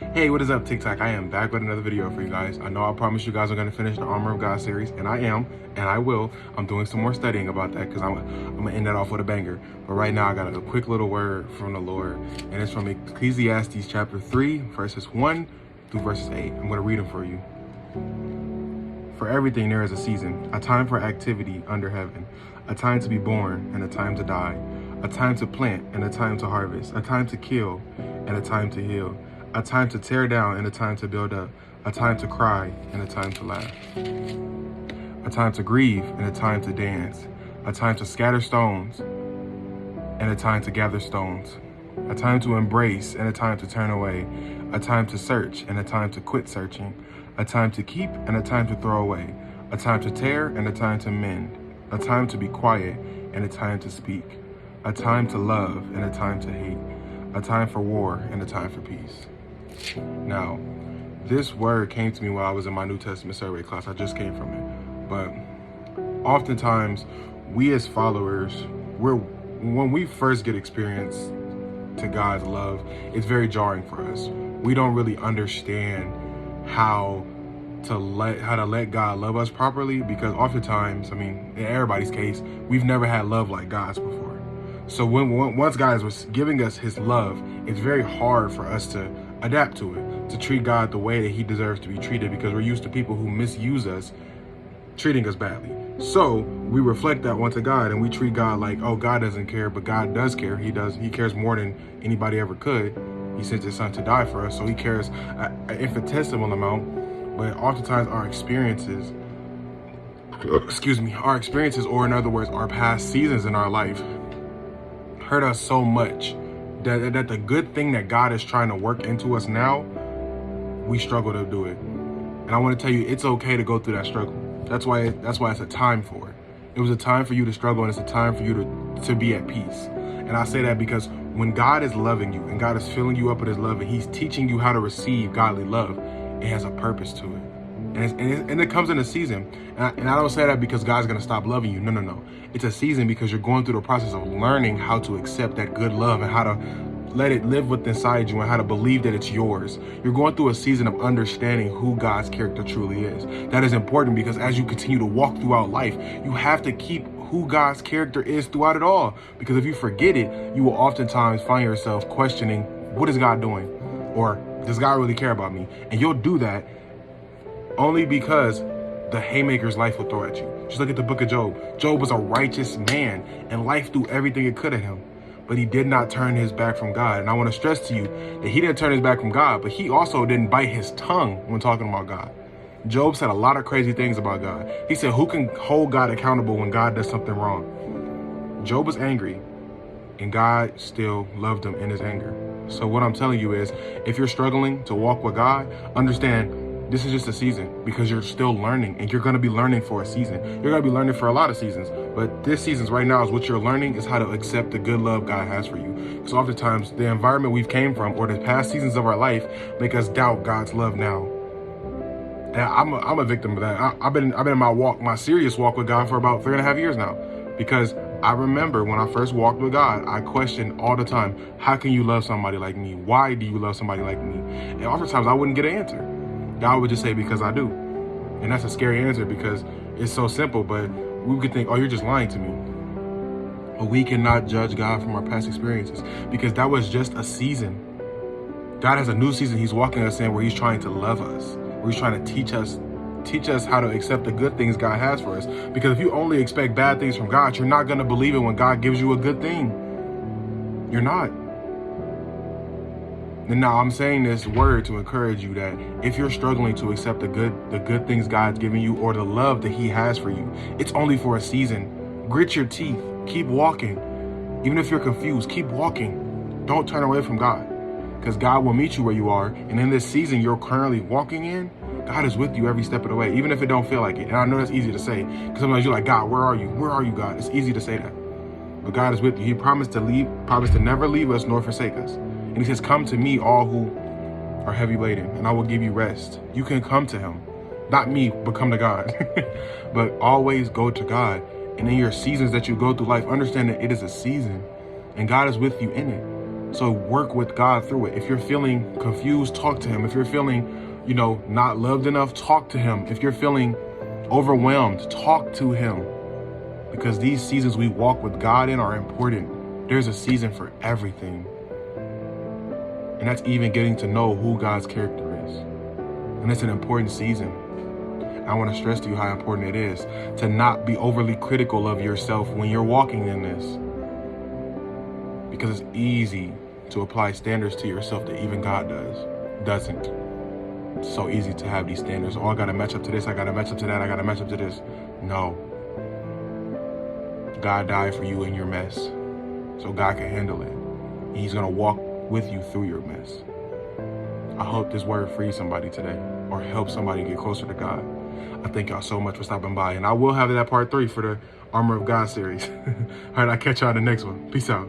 Hey, what is up, TikTok? I am back with another video for you guys. I know I promised you guys I'm going to finish the Armor of God series, and I am, and I will. I'm doing some more studying about that because I'm going to end that off with a banger. But right now, I got a quick little word from the Lord, and it's from Ecclesiastes chapter 3, verses 1 through verses 8. I'm going to read them for you. For everything there is a season, a time for activity under heaven, a time to be born and a time to die, a time to plant and a time to harvest, a time to kill and a time to heal, a time to tear down and a time to build up, a time to cry and a time to laugh, a time to grieve and a time to dance, a time to scatter stones and a time to gather stones, a time to embrace and a time to turn away, a time to search and a time to quit searching, a time to keep and a time to throw away, a time to tear and a time to mend, a time to be quiet and a time to speak, a time to love and a time to hate, a time for war and a time for peace. Now, this word came to me while I was in my New Testament survey class. I just came from it. But oftentimes, we as followers, when we first get experience to God's love, it's very jarring for us. We don't really understand how to let God love us properly, because oftentimes, I mean, in everybody's case, we've never had love like God's before. So once God was giving us his love, it's very hard for us to adapt to it, to treat God the way that he deserves to be treated, because we're used to people who misuse us, treating us badly. So we reflect that onto God, and we treat God like, oh, God doesn't care, but God does care. He cares more than anybody ever could. He sent his son to die for us, so he cares an infinitesimal amount. But oftentimes our experiences, or in other words, our past seasons in our life hurt us so much that the good thing that God is trying to work into us now, we struggle to do it. And I want to tell you, it's okay to go through that struggle. That's why it's a time for it. It was a time for you to struggle, and it's a time for you to be at peace. And I say that because when God is loving you and God is filling you up with his love, and he's teaching you how to receive godly love, it has a purpose to it. And it comes in a season. And I don't say that because God's going to stop loving you. No. It's a season because you're going through the process of learning how to accept that good love and how to let it live within inside you and how to believe that it's yours. You're going through a season of understanding who God's character truly is. That is important because as you continue to walk throughout life, you have to keep who God's character is throughout it all. Because if you forget it, you will oftentimes find yourself questioning, what is God doing? Or does God really care about me? And you'll do that only because the haymaker's life will throw at you. Just look at the book of Job. Job was a righteous man, and life threw everything it could at him. But he did not turn his back from God. And I want to stress to you that he didn't turn his back from God, but he also didn't bite his tongue when talking about God. Job said a lot of crazy things about God. He said, who can hold God accountable when God does something wrong? Job was angry, and God still loved him in his anger. So what I'm telling you is, if you're struggling to walk with God, understand this is just a season, because you're still learning, and you're going to be learning for a season. You're going to be learning for a lot of seasons, but this season's right now is what you're learning is how to accept the good love God has for you. Because oftentimes the environment we've came from or the past seasons of our life make us doubt God's love now. And I'm a victim of that. I've been in my serious walk with God for about 3.5 years now, because I remember when I first walked with God, I questioned all the time, how can you love somebody like me? Why do you love somebody like me? And oftentimes I wouldn't get an answer. God would just say, because I do. And that's a scary answer because it's so simple, but we could think, oh, you're just lying to me. But we cannot judge God from our past experiences, because that was just a season. God has a new season he's walking us in, where he's trying to love us, where he's trying to teach us how to accept the good things God has for us. Because if you only expect bad things from God, you're not going to believe it when God gives you a good thing. You're not. And now I'm saying this word to encourage you that if you're struggling to accept the good things God's giving you, or the love that he has for you, it's only for a season. Grit your teeth, keep walking. Even if you're confused, keep walking. Don't turn away from God, because God will meet you where you are. And in this season you're currently walking in, God is with you every step of the way, even if it don't feel like it. And I know that's easy to say, because sometimes you're like, God, where are you? Where are you, God? It's easy to say that. But God is with you. He promised to never leave us nor forsake us. And he says, come to me, all who are heavy laden, and I will give you rest. You can come to him. Not me, but come to God. But always go to God. And in your seasons that you go through life, understand that it is a season, and God is with you in it. So work with God through it. If you're feeling confused, talk to him. If you're feeling, not loved enough, talk to him. If you're feeling overwhelmed, talk to him. Because these seasons we walk with God in are important. There's a season for everything. And that's even getting to know who God's character is. And it's an important season. I want to stress to you how important it is to not be overly critical of yourself when you're walking in this. Because it's easy to apply standards to yourself that even God doesn't. It's so easy to have these standards. Oh, I got to match up to this. I got to match up to that. I got to match up to this. No. God died for you in your mess. So God can handle it. He's going to walk with you through your mess. I hope this word frees somebody today or helps somebody get closer to God. I thank y'all so much for stopping by. And I will have that part 3 for the Armor of God series. All right, I'll catch y'all in the next one. Peace out.